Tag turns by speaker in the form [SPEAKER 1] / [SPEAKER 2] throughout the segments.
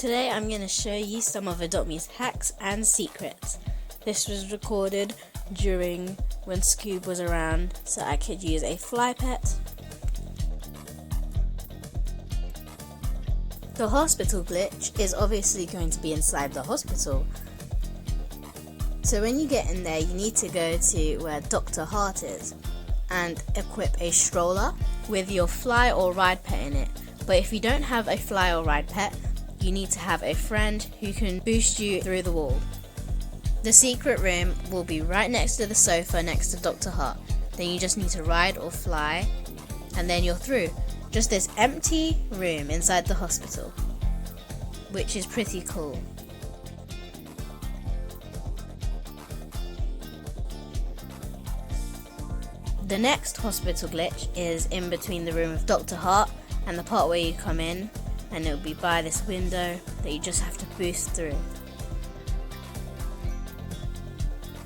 [SPEAKER 1] Today I'm going to show you some of Adopt Me's hacks and secrets. This was recorded during when Scoob was around, so I could use a fly pet. The hospital glitch is obviously going to be inside the hospital. So when you get in there, you need to go to where Dr. Heart is and equip a stroller with your fly or ride pet in it. But if you don't have a fly or ride pet, you need to have a friend who can boost you through the wall. The secret room will be right next to the sofa next to Dr. Hart. Then you just need to ride or fly and then you're through. Just this empty room inside the hospital, which is pretty cool. The next hospital glitch is in between the room of Dr. Hart and the part where you come in, and it'll be by this window that you just have to boost through.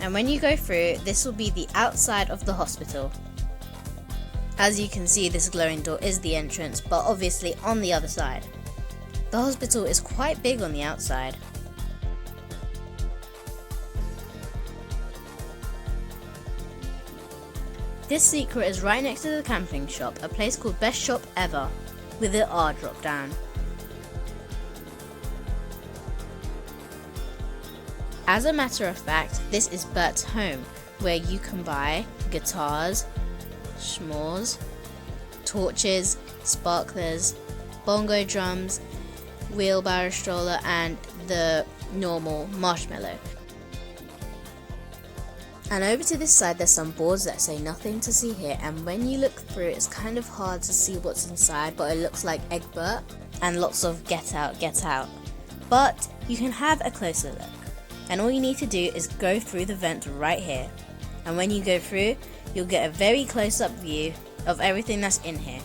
[SPEAKER 1] And when you go through, this will be the outside of the hospital. As you can see, this glowing door is the entrance, but obviously on the other side. The hospital is quite big on the outside. This secret is right next to the camping shop, a place called Best Shop Ever, with the R drop down. As a matter of fact, this is Bert's home, where you can buy guitars, s'mores, torches, sparklers, bongo drums, wheelbarrow stroller, and the normal marshmallow. And over to this side there's some boards that say nothing to see here, and when you look through it's kind of hard to see what's inside, but it looks like Egbert and lots of get out, get out. But you can have a closer look. And all you need to do is go through the vent right here. And when you go through, you'll get a very close-up view of everything that's in here.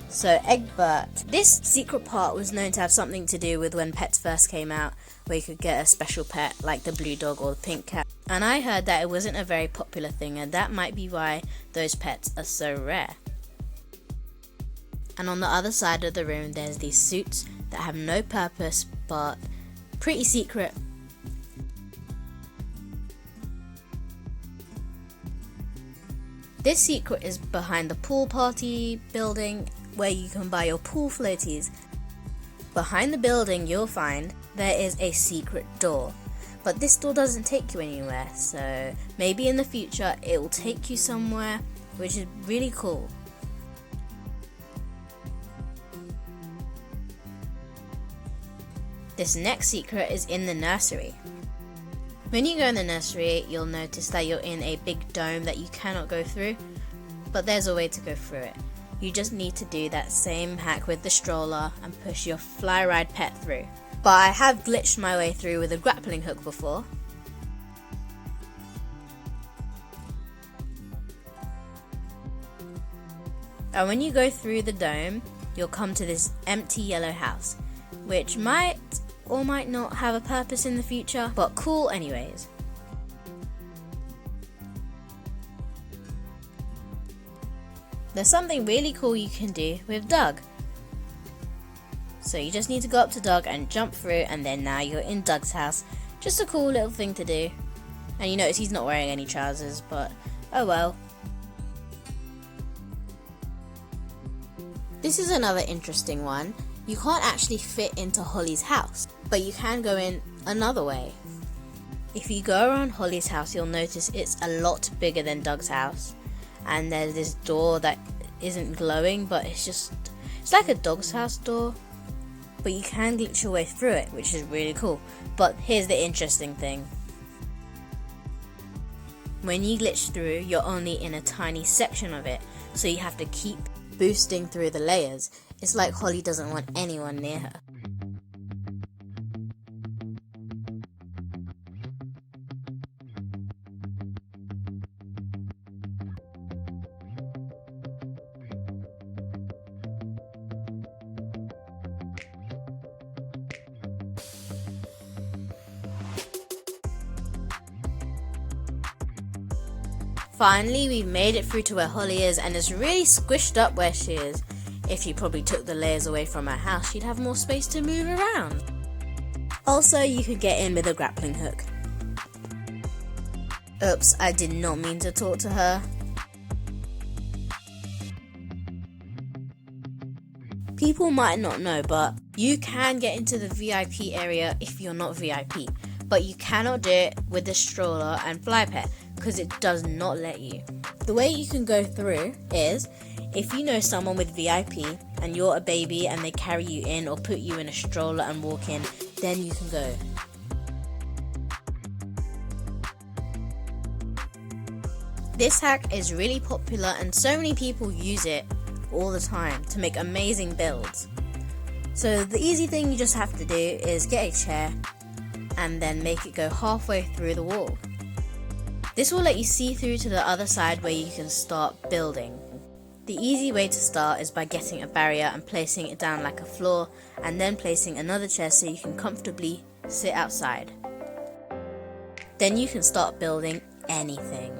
[SPEAKER 1] So Egbert, this secret part was known to have something to do with when pets first came out, where you could get a special pet like the blue dog or the pink cat. And I heard that it wasn't a very popular thing, and that might be why those pets are so rare. And on the other side of the room there's these suits that have no purpose but pretty secret. This secret is behind the pool party building where you can buy your pool floaties. Behind the building you'll find there is a secret door, but this door doesn't take you anywhere, so maybe in the future it will take you somewhere, which is really cool. This next secret is in the nursery. When you go in the nursery, you'll notice that you're in a big dome that you cannot go through, but there's a way to go through it. You just need to do that same hack with the stroller and push your fly ride pet through. But I have glitched my way through with a grappling hook before. And when you go through the dome, you'll come to this empty yellow house, which might or might not have a purpose in the future, but cool anyways. There's something really cool you can do with Doug. So you just need to go up to Doug and jump through, and then now you're in Doug's house. Just a cool little thing to do. And you notice he's not wearing any trousers, but oh well. This is another interesting one. You can't actually fit into Holly's house, but you can go in another way. If you go around Holly's house, you'll notice it's a lot bigger than Doug's house. And there's this door that isn't glowing, but it's like a dog's house door. But you can glitch your way through it, which is really cool. But here's the interesting thing. When you glitch through, you're only in a tiny section of it, so you have to keep boosting through the layers. It's like Holly doesn't want anyone near her. Finally, we've made it through to where Holly is, and it's really squished up where she is. if you probably took the layers away from her house, she'd have more space to move around. Also, you could get in with a grappling hook. Oops, I did not mean to talk to her. People might not know, but you can get into the VIP area if you're not VIP. But you cannot do it with the stroller and fly pet because it does not let you. The way you can go through is if you know someone with VIP and you're a baby and they carry you in or put you in a stroller and walk in, then you can go. This hack is really popular and so many people use it all the time to make amazing builds. So the easy thing you just have to do is get a chair and then make it go halfway through the wall. This will let you see through to the other side where you can start building. The easy way to start is by getting a barrier and placing it down like a floor, and then placing another chair so you can comfortably sit outside. Then you can start building anything.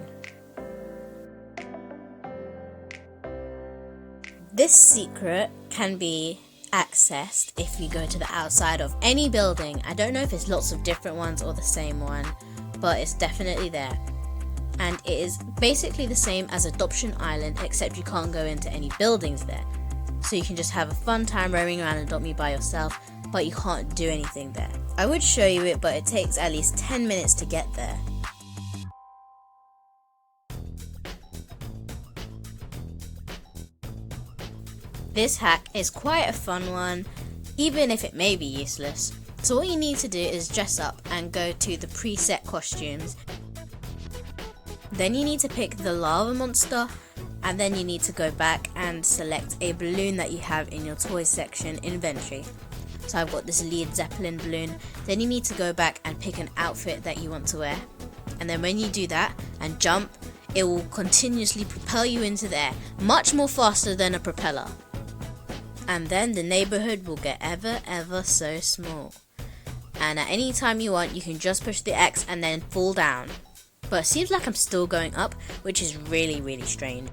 [SPEAKER 1] This secret can be accessed if you go to the outside of any building. I don't know if it's lots of different ones or the same one, but it's definitely there. And it is basically the same as Adoption Island, except you can't go into any buildings there. So you can just have a fun time roaming around Adopt Me by yourself, but you can't do anything there. I would show you it, but it takes at least 10 minutes to get there. This hack is quite a fun one, even if it may be useless. So what you need to do is dress up and go to the preset costumes. Then you need to pick the lava monster, and then you need to go back and select a balloon that you have in your toy section inventory. So I've got this Led Zeppelin balloon. Then you need to go back and pick an outfit that you want to wear. And then when you do that and jump, it will continuously propel you into the air, much more faster than a propeller. And then the neighborhood will get ever so small. And at any time you want, you can just push the X and then fall down. But it seems like I'm still going up, which is really strange.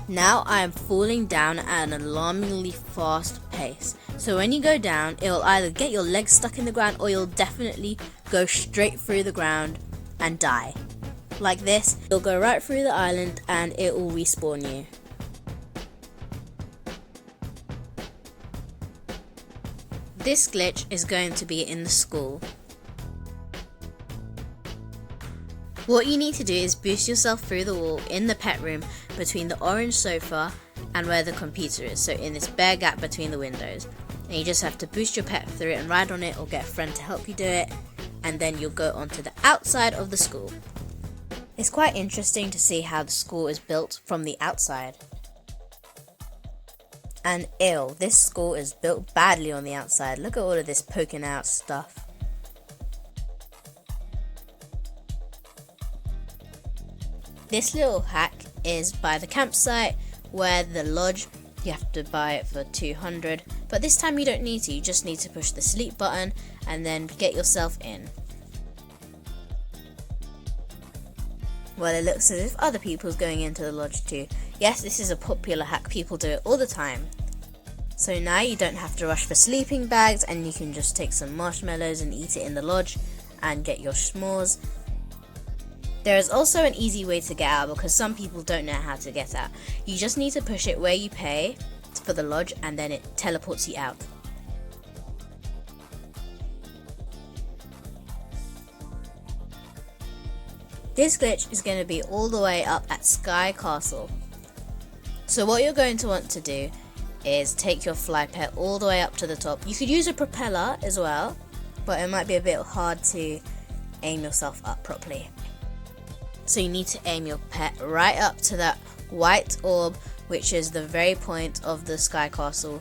[SPEAKER 1] Now I am falling down at an alarmingly fast pace. So when you go down, it'll either get your legs stuck in the ground or you'll definitely go straight through the ground and die. Like this, you'll go right through the island and it will respawn you. This glitch is going to be in the school. What you need to do is boost yourself through the wall in the pet room between the orange sofa and where the computer is, so in this bare gap between the windows. And you just have to boost your pet through it and ride on it or get a friend to help you do it, and then you'll go onto the outside of the school. It's quite interesting to see how the school is built from the outside. And this school is built badly on the outside. Look at all of this poking out stuff. This little hack is by the campsite, where the lodge, you have to buy it for 200, but this time you don't need to, you just need to push the sleep button and then get yourself in. Well, it looks as if other people's going into the lodge too. Yes, this is a popular hack, people do it all the time. So now you don't have to rush for sleeping bags and you can just take some marshmallows and eat it in the lodge and get your s'mores. There is also an easy way to get out because some people don't know how to get out. You just need to push it where you pay for the lodge and then it teleports you out. This glitch is going to be all the way up at Sky Castle. So what you're going to want to do is take your fly pet all the way up to the top. You could use a propeller as well, but it might be a bit hard to aim yourself up properly. So you need to aim your pet right up to that white orb, which is the very point of the Sky Castle.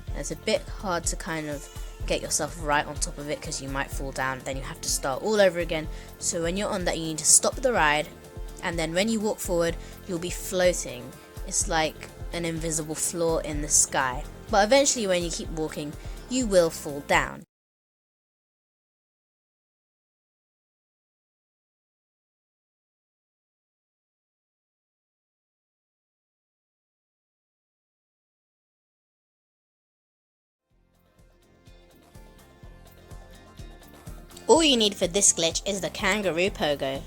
[SPEAKER 1] And it's a bit hard to kind of get yourself right on top of it because you might fall down, then you have to start all over again. So when you're on that, you need to stop the ride, and then when you walk forward, you'll be floating. It's like an invisible floor in the sky, but eventually when you keep walking, you will fall down. All you need for this glitch is the kangaroo pogo.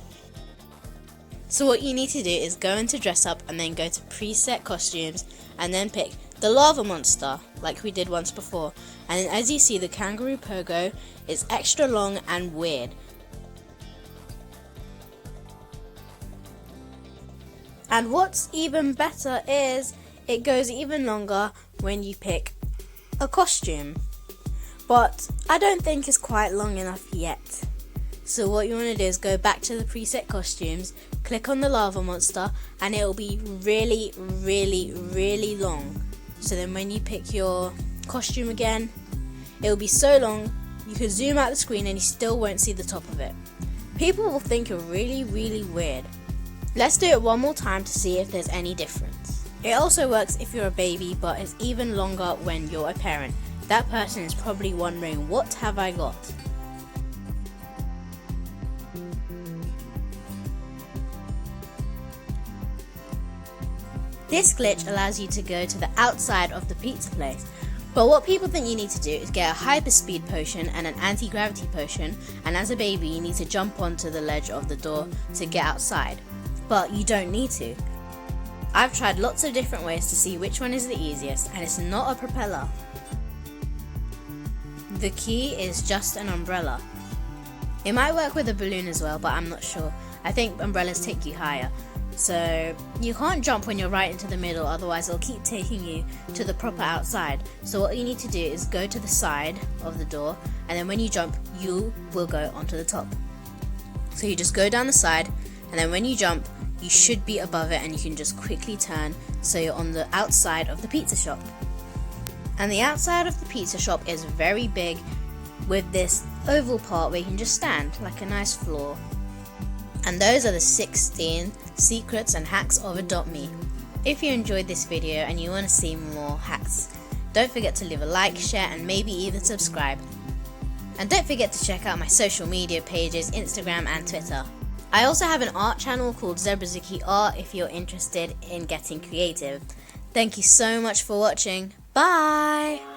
[SPEAKER 1] So what you need to do is go into dress up and then go to preset costumes and then pick the lava monster like we did once before. And as you see, the kangaroo pogo is extra long and weird. And what's even better is it goes even longer when you pick a costume. But I don't think it's quite long enough yet. So what you want to do is go back to the preset costumes, click on the lava monster, and it'll be really, really, really long. So then when you pick your costume again, it'll be so long you can zoom out the screen and you still won't see the top of it. People will think you're really, really weird. Let's do it one more time to see if there's any difference. It also works if you're a baby, but it's even longer when you're a parent. That person is probably wondering, what have I got? This glitch allows you to go to the outside of the pizza place. But what people think you need to do is get a hyperspeed potion and an anti-gravity potion, and as a baby you need to jump onto the ledge of the door to get outside. But you don't need to. I've tried lots of different ways to see which one is the easiest, and it's not a propeller. The key is just an umbrella. It might work with a balloon as well, but I'm not sure. I think umbrellas take you higher. So you can't jump when you're right into the middle, otherwise it'll keep taking you to the proper outside. So what you need to do is go to the side of the door, and then when you jump, you will go onto the top. So you just go down the side, and then when you jump, you should be above it and you can just quickly turn so you're on the outside of the pizza shop. And the outside of the pizza shop is very big with this oval part where you can just stand like a nice floor. And those are the 16 secrets and hacks of Adopt Me. If you enjoyed this video and you want to see more hacks, don't forget to leave a like, share, and maybe even subscribe. And don't forget to check out my social media pages, Instagram and Twitter. I also have an art channel called ZebraZiki Art if you're interested in getting creative. Thank you so much for watching. Bye!